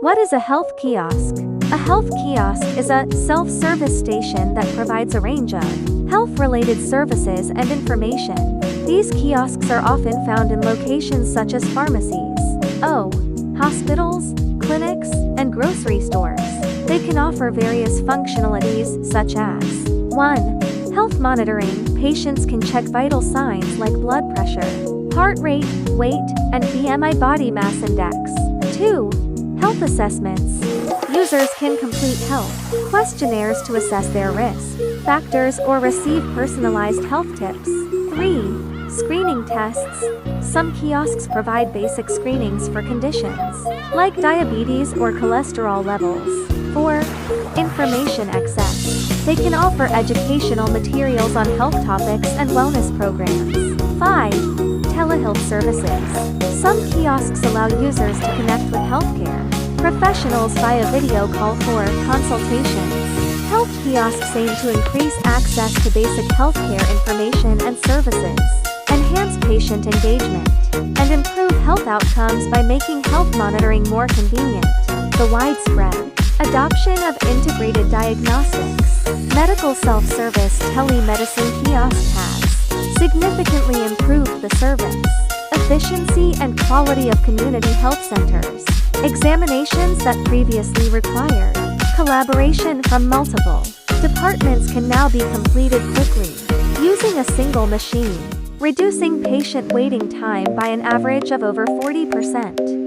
What is a health kiosk? A health kiosk is a self-service station that provides a range of health-related services and information. These kiosks are often found in locations such as pharmacies, hospitals, clinics, and grocery stores. They can offer various functionalities such as 1. Health monitoring. Patients can check vital signs like blood pressure, heart rate, weight, and BMI body mass index. 2. Health assessments. Users can complete health questionnaires to assess their risk factors or receive personalized health tips. 3. Screening tests. Some kiosks provide basic screenings for conditions like diabetes or cholesterol levels. 4. Information access. They can offer educational materials on health topics and wellness programs. 5. Telehealth services. Some kiosks allow users to connect with healthcare professionals via video call for consultations. Health kiosks aim to increase access to basic healthcare information and services, enhance patient engagement, and improve health outcomes by making health monitoring more convenient. The widespread adoption of integrated diagnostics. Medical self-service telemedicine kiosk has significantly improved the service, efficiency, and quality of community health centers. Examinations that previously required collaboration from multiple departments can now be completed quickly using a single machine, reducing patient waiting time by an average of over 40%.